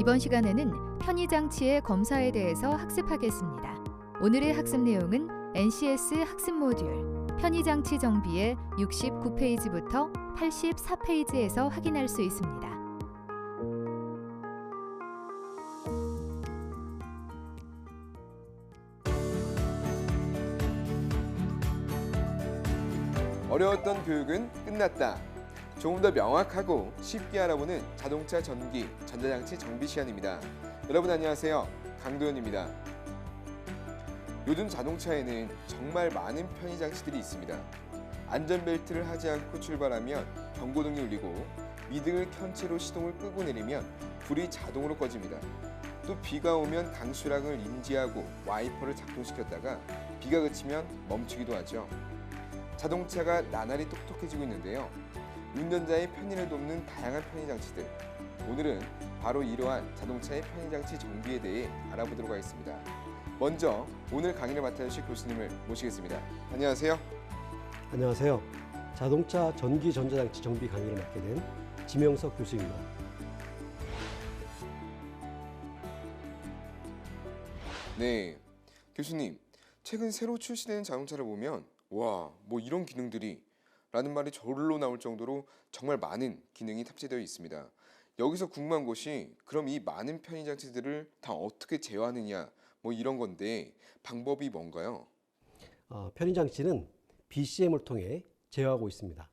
이번 시간에는 편의장치의 검사에 대해서 학습하겠습니다. 오늘의 학습 내용은 NCS 학습 모듈 편의장치 정비의 69페이지부터 84페이지에서 확인할 수 있습니다. 어려웠던 교육은 끝났다. 조금 더 명확하고 쉽게 알아보는 자동차 전기, 전자장치 정비 시간입니다. 여러분 안녕하세요. 강도현입니다. 요즘 자동차에는 정말 많은 편의장치들이 있습니다. 안전벨트를 하지 않고 출발하면 경고등이 울리고 미등을 켠 채로 시동을 끄고 내리면 불이 자동으로 꺼집니다. 또 비가 오면 강수량을 인지하고 와이퍼를 작동시켰다가 비가 그치면 멈추기도 하죠. 자동차가 나날이 똑똑해지고 있는데요. 운전자의 편의를 돕는 다양한 편의장치들. 오늘은 바로 이러한 자동차의 편의장치 정비에 대해 알아보도록 하겠습니다. 먼저 오늘 강의를 맡아주실 교수님을 모시겠습니다. 안녕하세요. 안녕하세요. 자동차 전기 전자장치 정비 강의를 맡게 된 지명석 교수입니다. 네, 교수님. 최근 새로 출시되는 자동차를 보면 와, 뭐 이런 기능들이 라는 말이 절로 나올 정도로 정말 많은 기능이 탑재되어 있습니다. 여기서 궁금한 것이 그럼 이 많은 편의장치들을 다 어떻게 제어하느냐 뭐 이런 건데 방법이 뭔가요? 편의장치는 BCM을 통해 제어하고 있습니다.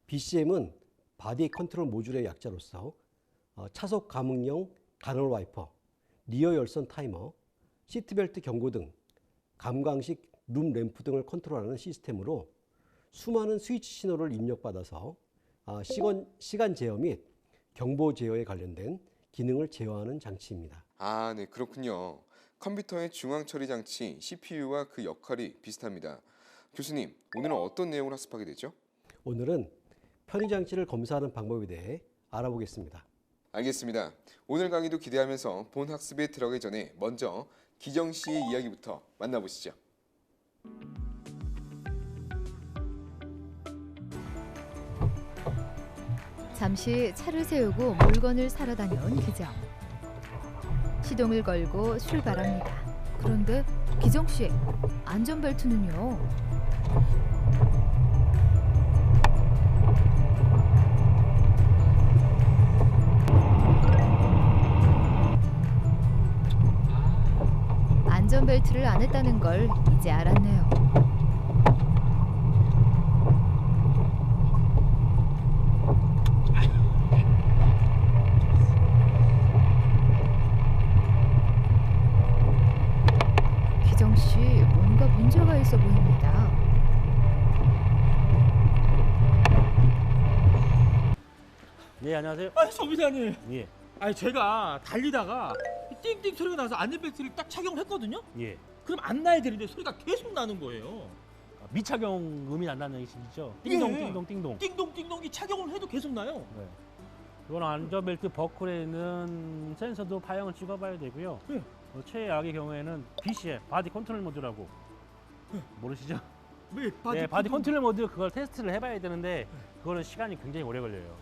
BCM은 바디 컨트롤 모듈의 약자로서 차속 감응용 간헐 와이퍼, 리어 열선 타이머, 시트벨트 경고등, 감광식 룸 램프 등을 컨트롤하는 시스템으로 수많은 스위치 신호를 입력받아서 시간 제어 및 경보 제어에 관련된 기능을 제어하는 장치입니다. 아, 네, 그렇군요. 컴퓨터의 중앙 처리 장치 CPU와 그 역할이 비슷합니다. 교수님, 오늘은 어떤 내용을 학습하게 되죠? 오늘은 편의장치를 검사하는 방법에 대해 알아보겠습니다. 알겠습니다. 오늘 강의도 기대하면서 본 학습에 들어가기 전에 먼저 기정 씨의 이야기부터 만나보시죠. 잠시 차를 세우고 물건을 사러 다녀온 기정. 시동을 걸고 출발합니다. 그런데 기정 씨, 안전벨트는요? 안전벨트를 안 했다는 걸 이제 알았네요. 기정씨, 뭔가 문제가 있어 보입니다. 네, 안녕하세요. 송 기자님. 예, 제가 달리다가 띵띵 소리가 나서 안전벨트를 딱 착용을 했거든요. 예. 그럼 안 나야 되는데 소리가 계속 나는 거예요. 미착용 음이 난다는 얘기시죠? 예. 띵동, 띵동, 띵동. 띵동띵동이 착용을 해도 계속 나요. 네. 이건 안전벨트 버클에는 센서도 파형을 찍어봐야 되고요. 네. 최악의 경우에는 BCM, 바디 컨트롤 모드라고 모르시죠? 왜 네, 바디 컨트롤 모드 그걸 테스트를 해봐야 되는데 그거는 시간이 굉장히 오래 걸려요.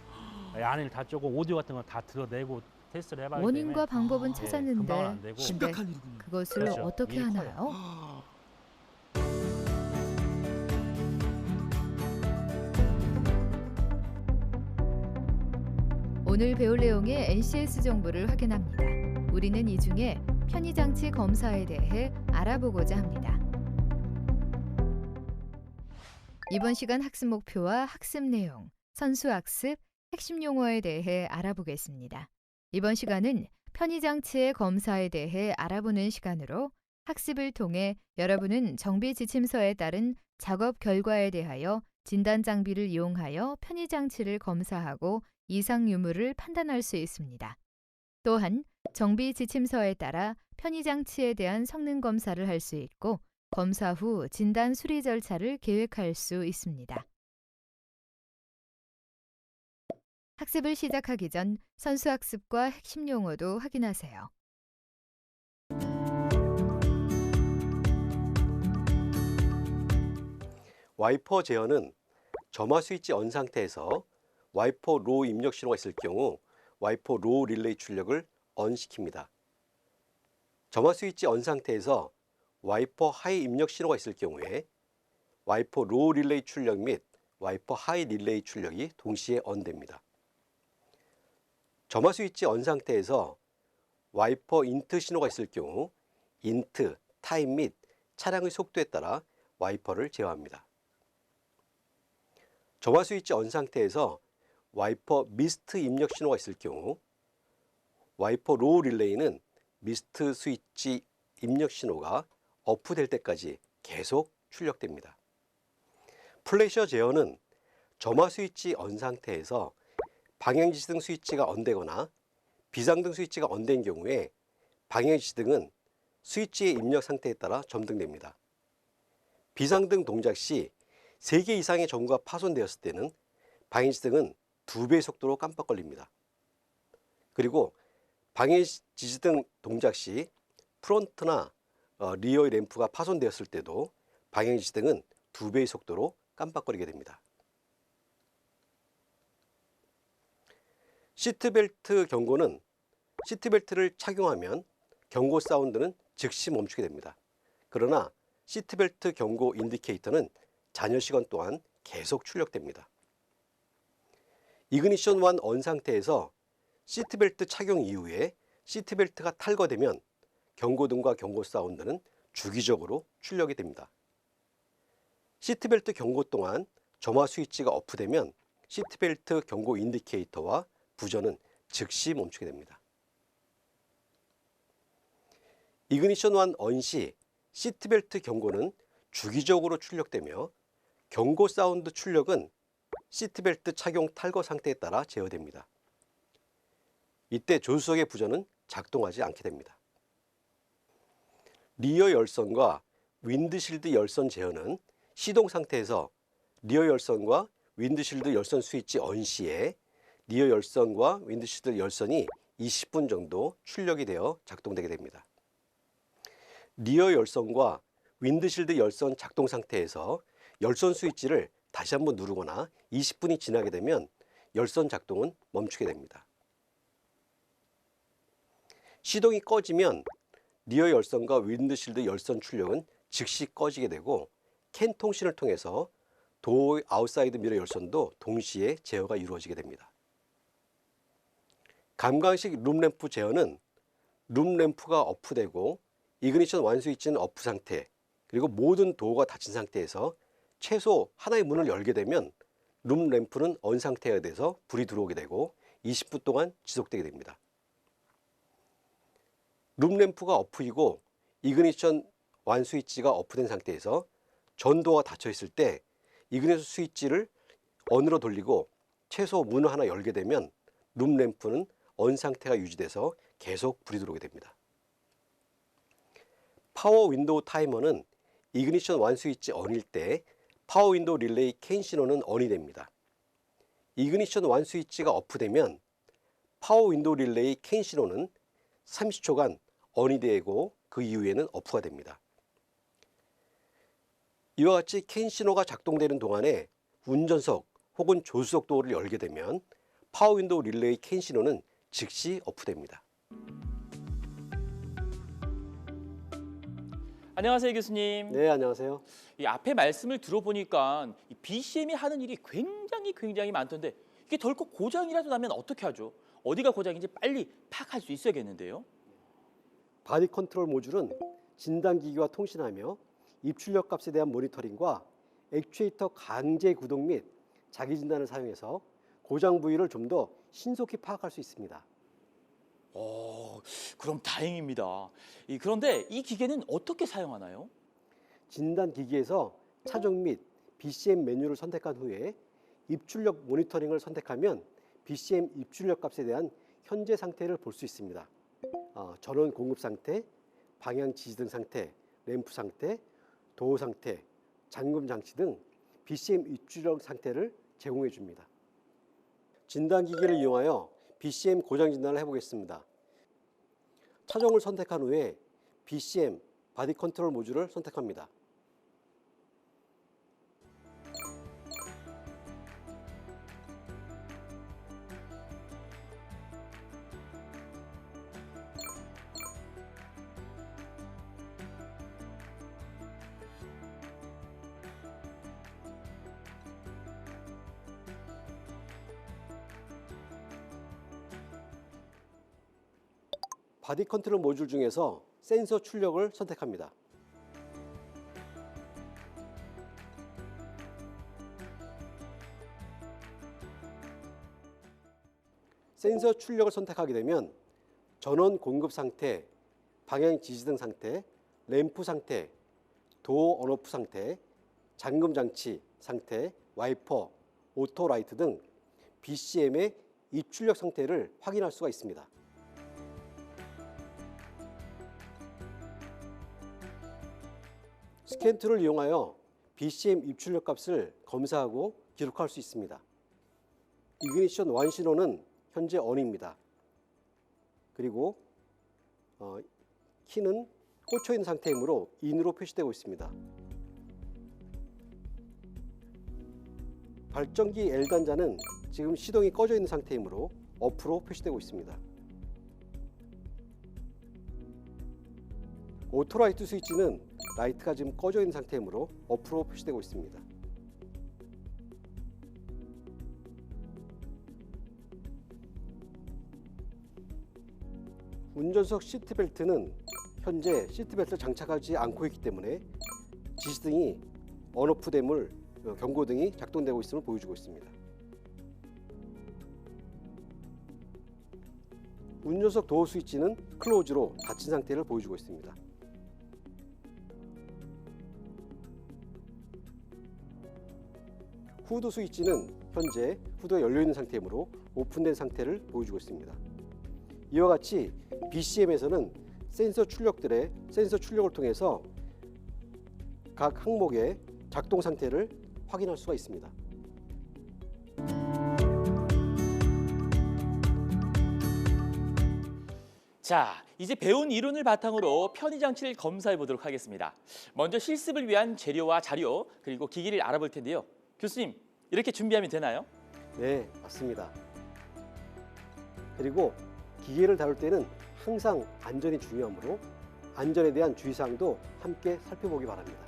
안을 다 쪼고 오디오 같은 거 다 들어내고 테스트를 해봐야 되는데 원인과 방법은 금방은 찾았는데 안 되고. 심각한 일이군요. 그것을 그렇죠. 어떻게 일이 하나요? 오늘 배울 내용의 NCS 정보를 확인합니다. 우리는 이 중에 편의장치 검사에 대해 알아보고자 합니다. 이번 시간 학습 목표와 학습 내용, 선수학습, 핵심 용어에 대해 알아보겠습니다. 이번 시간은 편의장치의 검사에 대해 알아보는 시간으로 학습을 통해 여러분은 정비 지침서에 따른 작업 결과에 대하여 진단 장비를 이용하여 편의장치를 검사하고 이상 유무를 판단할 수 있습니다. 또한 정비 지침서에 따라 편의장치에 대한 성능 검사를 할 수 있고 검사 후 진단 수리 절차를 계획할 수 있습니다. 학습을 시작하기 전 선수학습과 핵심 용어도 확인하세요. 와이퍼 제어는 점화 스위치 언 상태에서 와이퍼 로 입력 신호가 있을 경우 와이퍼 로 릴레이 출력을 on 시킵니다. 점화 스위치 on 상태에서 와이퍼 하이 입력 신호가 있을 경우에 와이퍼 로우 릴레이 출력 및 와이퍼 하이 릴레이 출력이 동시에 on 됩니다. 점화 스위치 on 상태에서 와이퍼 인트 신호가 있을 경우 인트, 타임 및 차량의 속도에 따라 와이퍼를 제어합니다. 점화 스위치 on 상태에서 와이퍼 미스트 입력 신호가 있을 경우 와이퍼 로우 릴레이는 미스트 스위치 입력 신호가 오프될 때까지 계속 출력됩니다. 플래셔 제어는 점화 스위치 on 상태에서 방향지시등 스위치가 on되거나 비상등 스위치가 on된 경우에 방향지시등은 스위치의 입력 상태에 따라 점등됩니다. 비상등 동작 시 3개 이상의 전구가 파손되었을 때는 방향지시등은 2배의 속도로 깜빡거립니다. 그리고 방향지시등 동작 시 프론트나 리어의 램프가 파손되었을 때도 방향지시등은 2배의 속도로 깜빡거리게 됩니다. 시트벨트 경고는 시트벨트를 착용하면 경고 사운드는 즉시 멈추게 됩니다. 그러나 시트벨트 경고 인디케이터는 잔여 시간 동안 계속 출력됩니다. 이그니션 1 on 상태에서 시트벨트 착용 이후에 시트벨트가 탈거되면 경고등과 경고 사운드는 주기적으로 출력이 됩니다. 시트벨트 경고 동안 점화 스위치가 오프되면 시트벨트 경고 인디케이터와 부저는 즉시 멈추게 됩니다. 이그니션 1 on 시 시트벨트 경고는 주기적으로 출력되며 경고 사운드 출력은 시트벨트 착용 탈거 상태에 따라 제어됩니다. 이때 조수석의 부저는 작동하지 않게 됩니다. 리어 열선과 윈드실드 열선 제어는 시동 상태에서 리어 열선과 윈드실드 열선 스위치 on 시에 리어 열선과 윈드실드 열선이 20분 정도 출력이 되어 작동되게 됩니다. 리어 열선과 윈드실드 열선 작동 상태에서 열선 스위치를 다시 한번 누르거나 20분이 지나게 되면 열선 작동은 멈추게 됩니다. 시동이 꺼지면 리어 열선과 윈드실드 열선 출력은 즉시 꺼지게 되고 캔 통신을 통해서 도어 아웃사이드 미러 열선도 동시에 제어가 이루어지게 됩니다. 감광식 룸램프 제어는 룸램프가 오프되고 이그니션 1 스위치는 오프 상태, 그리고 모든 도어가 닫힌 상태에서 최소 하나의 문을 열게 되면 룸램프는 on 상태가 돼서 불이 들어오게 되고 20분 동안 지속되게 됩니다. 룸램프가 오프이고 이그니션 1 스위치가 오프된 상태에서 전도어가 닫혀 있을 때 이그니션 스위치를 on으로 돌리고 최소 문을 하나 열게 되면 룸램프는 on 상태가 유지돼서 계속 불이 들어오게 됩니다. 파워 윈도우 타이머는 이그니션 1 스위치 on일 때 파워 윈도우 릴레이 캔 신호는 on이 됩니다. 이그니션 1 스위치가 오프되면 파워 윈도우 릴레이 캔 신호는 30초간 on이 되고 그 이후에는 오프가 됩니다. 이와 같이 캔 신호가 작동되는 동안에 운전석 혹은 조수석 도어를 열게 되면 파워 윈도우 릴레이 캔 신호는 즉시 오프됩니다. 안녕하세요, 교수님. 네, 안녕하세요. 이 앞에 말씀을 들어보니까 이 BCM이 하는 일이 굉장히 많던데 이게 덜컥 고장이라도 나면 어떻게 하죠? 어디가 고장인지 빨리 파악할 수 있어야겠는데요. 바디 컨트롤 모듈은 진단기기와 통신하며 입출력 값에 대한 모니터링과 액추에이터 강제 구동 및 자기 진단을 사용해서 고장 부위를 좀 더 신속히 파악할 수 있습니다. 그럼 다행입니다. 그런데 이 기계는 어떻게 사용하나요? 진단기기에서 차종 및 BCM 메뉴를 선택한 후에 입출력 모니터링을 선택하면 BCM 입출력 값에 대한 현재 상태를 볼 수 있습니다. 전원 공급 상태, 방향 지지등 상태, 램프 상태, 도어 상태, 잠금 장치 등 BCM 입출력 상태를 제공해 줍니다. 진단기기를 이용하여 BCM 고장 진단을 해보겠습니다. 차종을 선택한 후에 BCM 바디 컨트롤 모듈을 선택합니다. 바디 컨트롤 모듈 중에서 센서 출력을 선택합니다. 센서 출력을 선택하게 되면 전원 공급 상태, 방향 지지등 상태, 램프 상태, 도어 온오프 상태, 잠금 장치 상태, 와이퍼, 오토 라이트 등 BCM의 입출력 상태를 확인할 수가 있습니다. 스캔 툴을 이용하여 BCM 입출력 값을 검사하고 기록할 수 있습니다. 이그니션 1 신호는 현재 ON입니다. 그리고 키는 꽂혀 있는 상태이므로 IN으로 표시되고 있습니다. 발전기 L 단자는 지금 시동이 꺼져 있는 상태이므로 OFF로 표시되고 있습니다. 오토라이트 스위치는 라이트가 지금 꺼져 있는 상태이므로 OFF로 표시되고 있습니다. 운전석 시트벨트는 현재 시트벨트를 장착하지 않고 있기 때문에 지시등이 온오프됨을 경고등이 작동되고 있음을 보여주고 있습니다. 운전석 도어 스위치는 클로즈로 닫힌 상태를 보여주고 있습니다. 후드 스위치는 현재 후드가 열려있는 상태이므로 오픈된 상태를 보여주고 있습니다. 이와 같이 BCM에서는 센서 출력을 통해서 각 항목의 작동 상태를 확인할 수가 있습니다. 자, 이제 배운 이론을 바탕으로 편의 장치를 검사해 보도록 하겠습니다. 먼저 실습을 위한 재료와 자료 그리고 기기를 알아볼 텐데요. 교수님, 이렇게 준비하면 되나요? 네, 맞습니다. 그리고 기계를 다룰 때는 항상 안전이 중요하므로 안전에 대한 주의사항도 함께 살펴보기 바랍니다.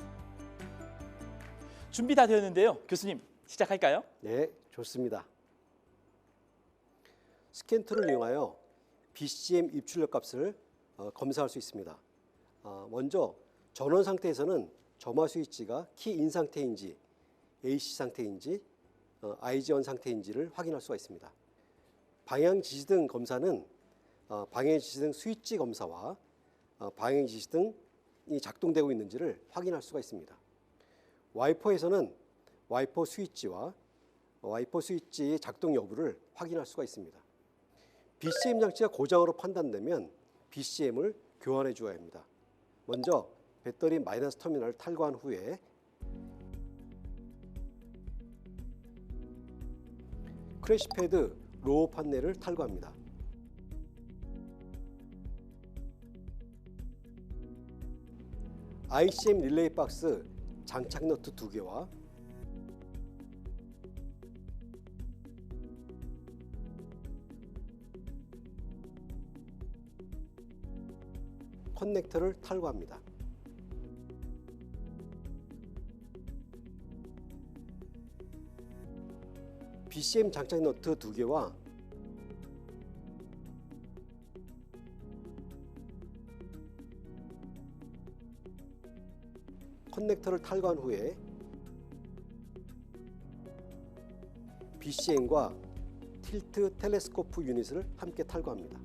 준비 다 되었는데요. 교수님, 시작할까요? 네, 좋습니다. 스캔 툴을 이용하여 BCM 입출력 값을 검사할 수 있습니다. 먼저 전원 상태에서는 점화 스위치가 키인 상태인지 AC 상태인지 IGON 상태인지를 확인할 수가 있습니다. 방향 지시등 검사는 방향 지시등 스위치 검사와 방향 지시등이 작동되고 있는지를 확인할 수가 있습니다. 와이퍼에서는 와이퍼 스위치와 와이퍼 스위치의 작동 여부를 확인할 수가 있습니다. BCM 장치가 고장으로 판단되면 BCM을 교환해 주어야 합니다. 먼저 배터리 마이너스 터미널을 탈거한 후에 크래시 패드 로우 판넬을 탈거합니다. ICM 릴레이 박스 장착 너트 2개와 커넥터를 탈거합니다. BCM 장착 너트 2개와 커넥터를 탈거한 후에 BCM과 틸트 텔레스코프 유닛을 함께 탈거합니다.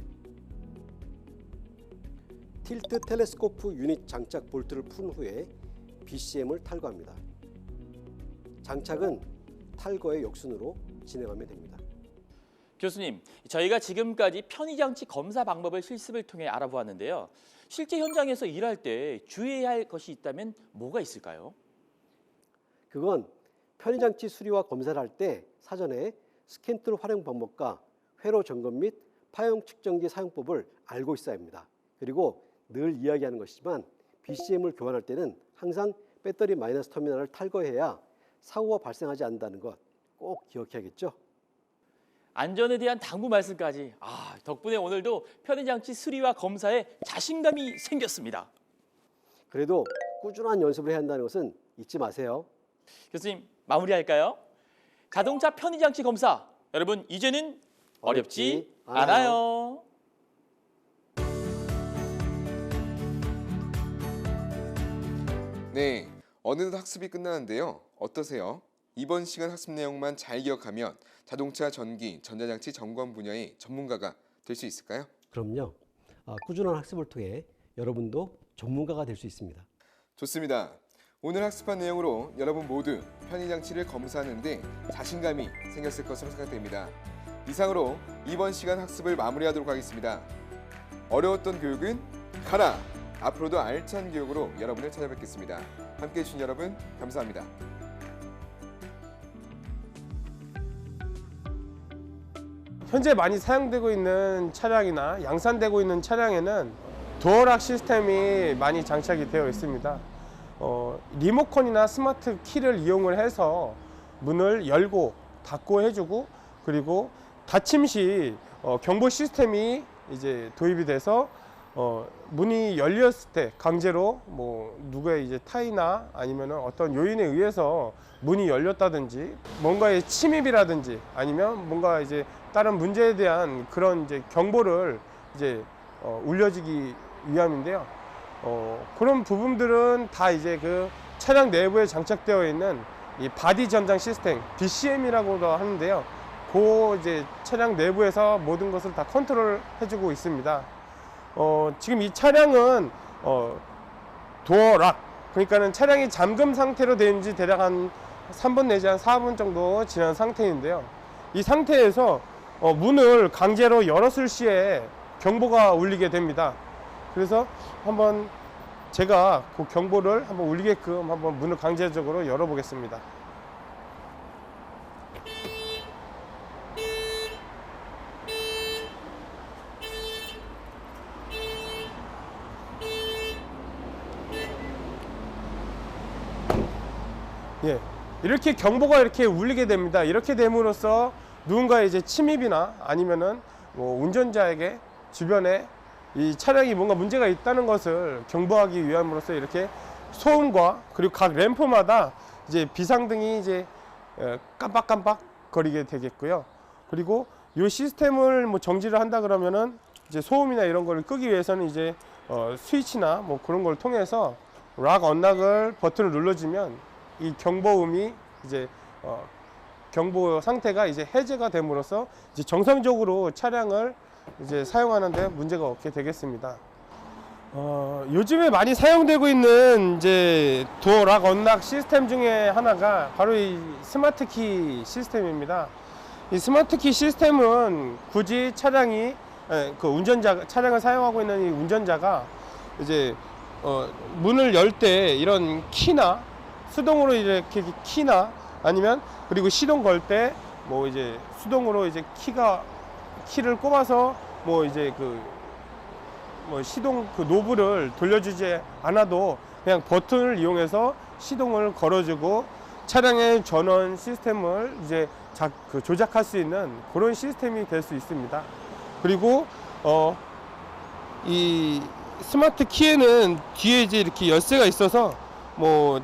틸트 텔레스코프 유닛 장착 볼트를 푼 후에 BCM을 탈거합니다. 장착은 탈거의 역순으로 진행하면 됩니다. 교수님, 저희가 지금까지 편의장치 검사 방법을 실습을 통해 알아보았는데요. 실제 현장에서 일할 때 주의해야 할 것이 있다면 뭐가 있을까요? 그건 편의장치 수리와 검사를 할 때 사전에 스캔 툴 활용 방법과 회로 점검 및 파형 측정기 사용법을 알고 있어야 합니다. 그리고 늘 이야기하는 것이지만 BCM을 교환할 때는 항상 배터리 마이너스 터미널을 탈거해야 사고가 발생하지 않는다는 것 꼭 기억해야겠죠? 안전에 대한 당부 말씀까지. 덕분에 오늘도 편의장치 수리와 검사에 자신감이 생겼습니다. 그래도 꾸준한 연습을 해야 한다는 것은 잊지 마세요. 교수님, 마무리할까요? 자동차 편의장치 검사. 여러분, 이제는 어렵지 않아요. 네, 어느덧 학습이 끝나는데요. 어떠세요? 이번 시간 학습 내용만 잘 기억하면 자동차, 전기, 전자장치 점검 분야의 전문가가 될 수 있을까요? 그럼요. 꾸준한 학습을 통해 여러분도 전문가가 될 수 있습니다. 좋습니다. 오늘 학습한 내용으로 여러분 모두 편의장치를 검사하는데 자신감이 생겼을 것으로 생각됩니다. 이상으로 이번 시간 학습을 마무리하도록 하겠습니다. 어려웠던 교육은 가라! 앞으로도 알찬 교육으로 여러분을 찾아뵙겠습니다. 함께해 주신 여러분 감사합니다. 현재 많이 사용되고 있는 차량이나 양산되고 있는 차량에는 도어락 시스템이 많이 장착이 되어 있습니다. 리모컨이나 스마트 키를 이용을 해서 문을 열고 닫고 해주고, 그리고 닫힘 시 경보 시스템이 이제 도입이 돼서 문이 열렸을 때 강제로 누구의 이제 타이나 아니면 어떤 요인에 의해서 문이 열렸다든지 뭔가의 침입이라든지 아니면 뭔가 이제 다른 문제에 대한 그런 이제 경보를 이제 울려주기 위함인데요. 그런 부분들은 다 이제 그 차량 내부에 장착되어 있는 이 바디 전장 시스템 BCM이라고도 하는데요. 그 이제 차량 내부에서 모든 것을 다 컨트롤 해주고 있습니다. 지금 이 차량은 도어락, 그러니까는 차량이 잠금 상태로 되는 지 대략 한 3분 내지 한 4분 정도 지난 상태인데요. 이 상태에서 문을 강제로 열었을 시에 경보가 울리게 됩니다. 그래서 한번 제가 그 경보를 한번 울리게끔 한번 문을 강제적으로 열어보겠습니다. 예, 이렇게 경보가 이렇게 울리게 됩니다. 이렇게 됨으로써 누군가의 이제 침입이나 아니면은 운전자에게 주변에 이 차량이 뭔가 문제가 있다는 것을 경보하기 위함으로써 이렇게 소음과 그리고 각 램프마다 이제 비상등이 이제 깜빡깜빡 거리게 되겠고요. 그리고 이 시스템을 정지를 한다 그러면은 이제 소음이나 이런 거를 끄기 위해서는 이제 스위치나 그런 걸 통해서 락 언락을 버튼을 눌러주면 이 경보음이 이제 경보 상태가 이제 해제가 됨으로써 이제 정상적으로 차량을 이제 사용하는데 문제가 없게 되겠습니다. 요즘에 많이 사용되고 있는 이제 도어 락 언락 시스템 중에 하나가 바로 이 스마트 키 시스템입니다. 이 스마트 키 시스템은 굳이 차량이 차량을 사용하고 있는 이 운전자가 이제 문을 열 때 이런 키나 수동으로 이렇게 키나 아니면 그리고 시동 걸 때 이제 수동으로 이제 키를 꼽아서 이제 시동 노브를 돌려주지 않아도 그냥 버튼을 이용해서 시동을 걸어주고 차량의 전원 시스템을 이제 조작할 수 있는 그런 시스템이 될 수 있습니다. 그리고 이 스마트 키에는 뒤에 이제 이렇게 열쇠가 있어서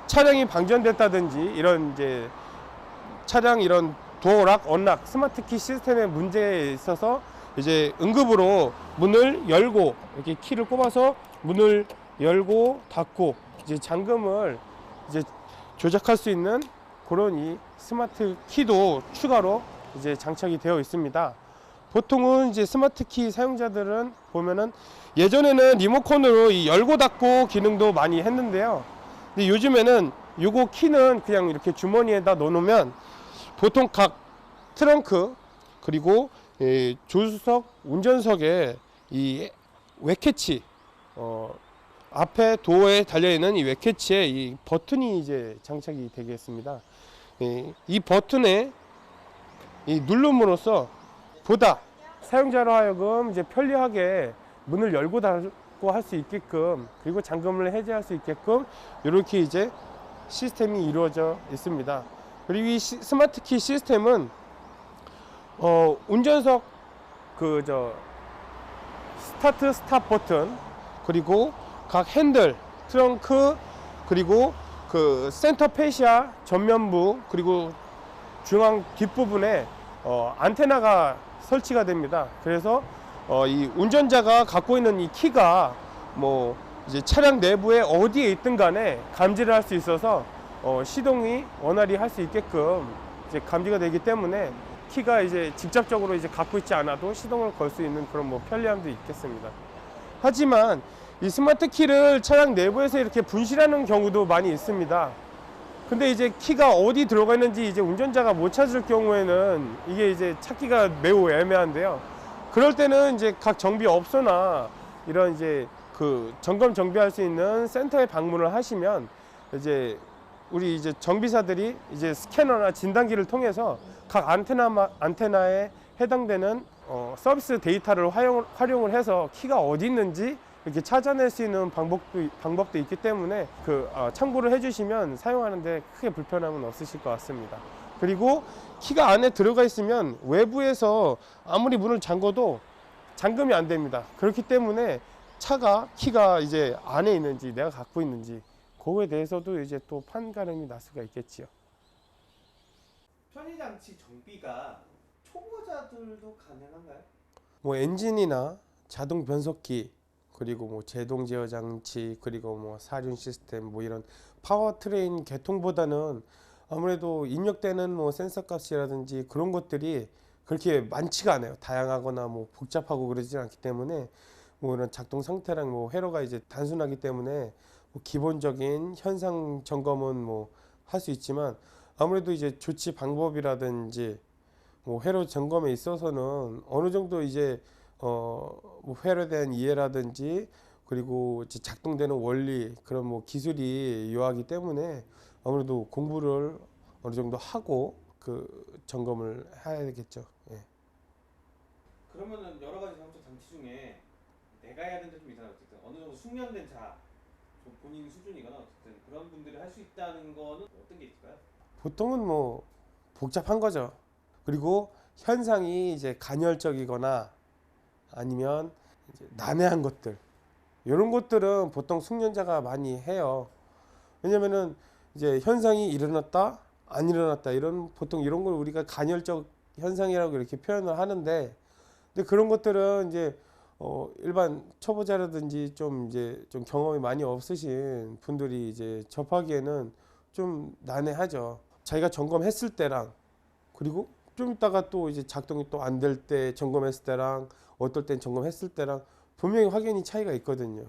차량이 방전됐다든지 이런 이제 차량 이런 도어락, 언락, 스마트 키 시스템의 문제에 있어서 이제 응급으로 문을 열고 이렇게 키를 꼽아서 문을 열고 닫고 이제 잠금을 이제 조작할 수 있는 그런 이 스마트 키도 추가로 이제 장착이 되어 있습니다. 보통은 이제 스마트 키 사용자들은 보면은 예전에는 리모컨으로 이 열고 닫고 기능도 많이 했는데요. 근데 요즘에는 요거 키는 그냥 이렇게 주머니에다 넣어놓으면 보통 각 트렁크 그리고 조수석, 운전석에 이 웹캐치 앞에 도어에 달려있는 이 웹캐치에 이 버튼이 이제 장착이 되겠습니다. 이 버튼에 이 누름으로써 보다 사용자로 하여금 이제 편리하게 문을 열고 닫고 할 수 있게끔 그리고 잠금을 해제할 수 있게끔 이렇게 이제 시스템이 이루어져 있습니다. 그리고 이 스마트 키 시스템은 운전석 스타트 스탑 버튼 그리고 각 핸들, 트렁크 그리고 센터 페시아 전면부 그리고 중앙 뒷부분에 안테나가 설치가 됩니다. 그래서 이 운전자가 갖고 있는 이 키가 이제 차량 내부에 어디에 있든 간에 감지를 할 수 있어서 시동이 원활히 할 수 있게끔 이제 감지가 되기 때문에 키가 이제 직접적으로 이제 갖고 있지 않아도 시동을 걸 수 있는 그런 뭐 편리함도 있겠습니다. 하지만 이 스마트 키를 차량 내부에서 이렇게 분실하는 경우도 많이 있습니다. 근데 이제 키가 어디 들어가 있는지 이제 운전자가 못 찾을 경우에는 이게 이제 찾기가 매우 애매한데요. 그럴 때는 이제 각 정비업소나 이런 이제 그 점검 정비할 수 있는 센터에 방문을 하시면 이제 우리 이제 정비사들이 이제 스캐너나 진단기를 통해서 각 안테나에 해당되는 서비스 데이터를 활용을 해서 키가 어디 있는지 이렇게 찾아낼 수 있는 방법도 있기 때문에 참고를 해주시면 사용하는데 크게 불편함은 없으실 것 같습니다. 그리고 키가 안에 들어가 있으면 외부에서 아무리 문을 잠궈도 잠금이 안 됩니다. 그렇기 때문에 키가 이제 안에 있는지 내가 갖고 있는지 그거에 대해서도 이제 또 판가름이 날 수가 있겠지요. 편의장치 정비가 초보자들도 가능한가요? 뭐 엔진이나 자동 변속기 그리고 뭐 제동 제어 장치 그리고 뭐 사륜 시스템 뭐 이런 파워트레인 계통보다는 아무래도 입력되는 뭐 센서 값이라든지 그런 것들이 그렇게 많지가 않아요. 다양하거나 뭐 복잡하고 그러지 않기 때문에 뭐 이런 작동 상태랑 뭐 회로가 이제 단순하기 때문에 뭐 기본적인 현상 점검은 뭐 할 수 있지만 아무래도 이제 조치 방법이라든지 뭐 회로 점검에 있어서는 어느 정도 이제 뭐 회로에 대한 이해라든지 그리고 이제 작동되는 원리 그런 뭐 기술이 요하기 때문에 아무래도 공부를 어느 정도 하고 그 점검을 해야 되겠죠. 예. 그러면은 여러 가지 자동차 장치 중에 내가 해야 되는 좀 이상한 어쨌든 어느 정도 숙련된 좀 본인 수준이거나 어쨌든 그런 분들이 할 수 있다는 거는 어떤 게 있을까요? 보통은 뭐 복잡한 거죠. 그리고 현상이 이제 간헐적이거나 아니면 이제 난해한 것들 이런 것들은 보통 숙련자가 많이 해요. 왜냐면은 이제 현상이 일어났다 안 일어났다 보통 이런 걸 우리가 간헐적 현상이라고 이렇게 표현을 하는데 근데 그런 것들은 이제 일반 초보자라든지 좀 경험이 많이 없으신 분들이 이제 접하기에는 좀 난해하죠. 자기가 점검했을 때랑 그리고 좀 있다가 또 이제 작동이 또 안 될 때 점검했을 때랑 어떨 땐 점검했을 때랑 분명히 확연히 차이가 있거든요.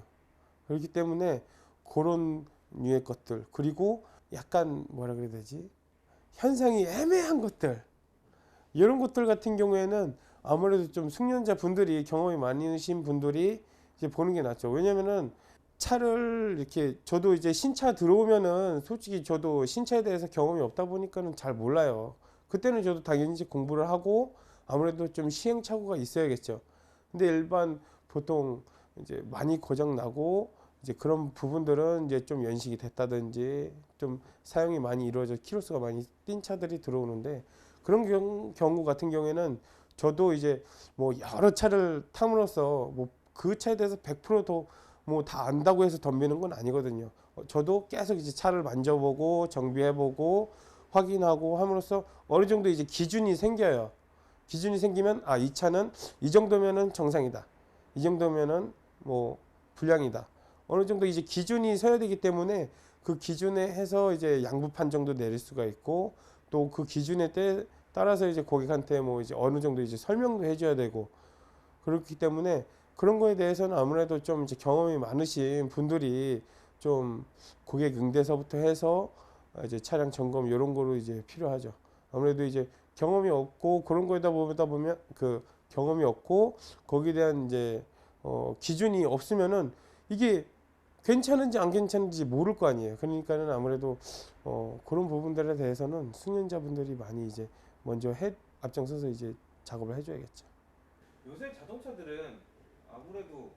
그렇기 때문에 그런 류의 것들 그리고 약간 뭐라 그래야 되지? 현상이 애매한 것들 이런 것들 같은 경우에는 아무래도 좀 숙련자 분들이 경험이 많으신 분들이 이제 보는 게 낫죠. 왜냐면은 차를 이렇게 저도 이제 신차 들어오면은 솔직히 저도 신차에 대해서 경험이 없다 보니까는 잘 몰라요. 그때는 저도 당연히 이제 공부를 하고 아무래도 좀 시행착오가 있어야겠죠. 근데 일반 보통 이제 많이 고장 나고 이제 그런 부분들은 이제 좀 연식이 됐다든지 좀 사용이 많이 이루어져 키로수가 많이 뛴 차들이 들어오는데 그런 경우 같은 경우에는 저도 이제 뭐 여러 차를 탐으로써 뭐 그 차에 대해서 100%도 뭐 다 안다고 해서 덤비는 건 아니거든요. 저도 계속 이제 차를 만져보고 정비해보고 확인하고 함으로써 어느 정도 이제 기준이 생겨요. 기준이 생기면 이 차는 이 정도면은 정상이다. 이 정도면은 뭐 불량이다. 어느 정도 이제 기준이 서야 되기 때문에 그 기준에 해서 이제 양부 판정도 내릴 수가 있고 또 그 기준에 따라서 이제 고객한테 뭐 이제 어느 정도 이제 설명도 해줘야 되고 그렇기 때문에 그런 거에 대해서는 아무래도 좀 이제 경험이 많으신 분들이 좀 고객 응대서부터 해서 이제 차량 점검 이런 거로 이제 필요하죠. 아무래도 이제 경험이 없고 그런 거에다 보면 그 경험이 없고 거기에 대한 이제 기준이 없으면은 이게 괜찮은지 안 괜찮은지 모를 거 아니에요. 그러니까는 아무래도 그런 부분들에 대해서는 숙련자분들이 많이 이제 먼저 앞장서서 이제 작업을 해줘야겠죠. 요새 자동차들은 아무래도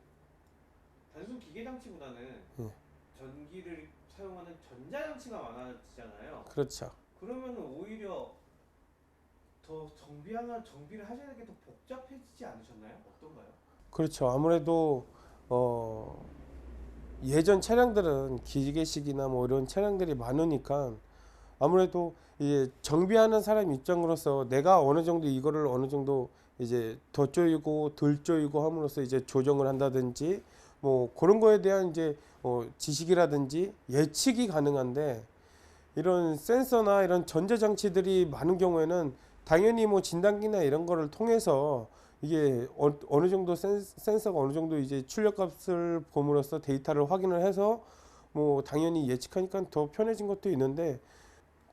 단순 기계 장치보다는 전기를 사용하는 전자장치가 많아지잖아요. 그렇죠. 그러면 오히려 더 정비를 하셔야 되는 게 더 복잡해지지 않으셨나요? 어떤가요? 그렇죠. 아무래도 예전 차량들은 기계식이나 뭐 이런 차량들이 많으니까 아무래도 이제 정비하는 사람 입장으로서 내가 어느 정도 이거를 어느 정도 이제 더 조이고 덜 조이고 함으로써 이제 조정을 한다든지 뭐 그런 거에 대한 이제 지식이라든지 예측이 가능한데 이런 센서나 이런 전자장치들이 많은 경우에는 당연히 뭐 진단기나 이런 거를 통해서 이게 어느 정도 센서가 어느 정도 이제 출력값을 봄으로써 데이터를 확인을 해서 뭐 당연히 예측하니까 더 편해진 것도 있는데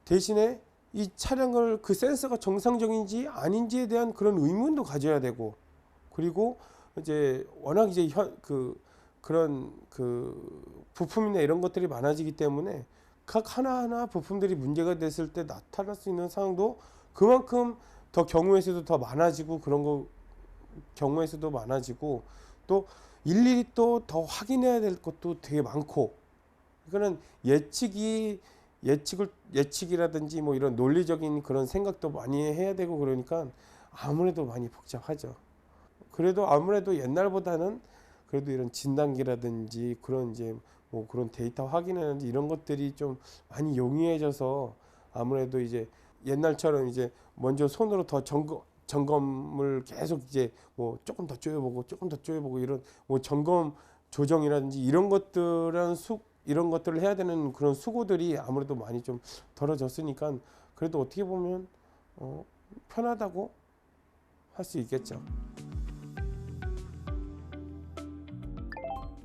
대신에 이 차량을 그 센서가 정상적인지 아닌지에 대한 그런 의문도 가져야 되고 그리고 이제 워낙 이제 그런 부품이나 이런 것들이 많아지기 때문에 각 하나하나 부품들이 문제가 됐을 때 나타날 수 있는 상황도 그만큼 더 경우의 수도 더 많아지고 그런 거 경우의 수도 많아지고 또 일일이 또 더 확인해야 될 것도 되게 많고 그러니까는 예측이라든지 뭐 이런 논리적인 그런 생각도 많이 해야 되고 그러니까 아무래도 많이 복잡하죠. 그래도 아무래도 옛날보다는 그래도 이런 진단기라든지 그런 이제 뭐 그런 데이터 확인이라든지 이런 것들이 좀 많이 용이해져서 아무래도 이제 옛날처럼 이제 먼저 손으로 더 점검을 계속 이제 뭐 조금 더 쪼여보고 이런 뭐 점검 조정이라든지 이런 것들을 해야 되는 그런 수고들이 아무래도 많이 좀 덜어졌으니까 그래도 어떻게 보면 편하다고 할 수 있겠죠.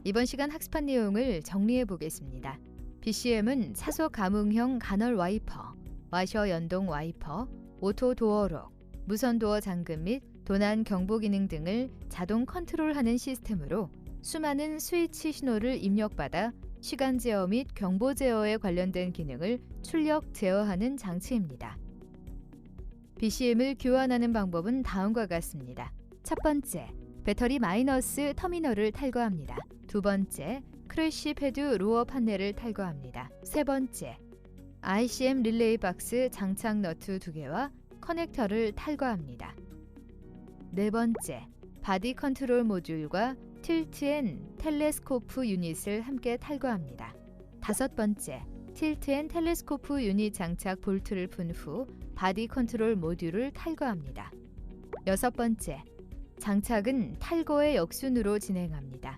이번 시간 학습한 내용을 정리해 보겠습니다. BCM은 차소 감응형 간헐 와이퍼, 와셔 연동 와이퍼, 오토 도어록, 무선 도어 잠금 및 도난 경보 기능 등을 자동 컨트롤하는 시스템으로 수많은 스위치 신호를 입력받아 시간 제어 및 경보 제어에 관련된 기능을 출력 제어하는 장치입니다. BCM을 교환하는 방법은 다음과 같습니다. 첫 번째, 배터리 마이너스 터미널을 탈거합니다. 두 번째, 크래시 패드 로어 판넬을 탈거합니다. 세 번째, ICM 릴레이 박스 장착 너트 2개와 커넥터를 탈거합니다. 네 번째, 바디 컨트롤 모듈과 틸트 앤 텔레스코프 유닛을 함께 탈거합니다. 다섯 번째, 틸트 앤 텔레스코프 유닛 장착 볼트를 푼 후 바디 컨트롤 모듈을 탈거합니다. 여섯 번째, 장착은 탈거의 역순으로 진행합니다.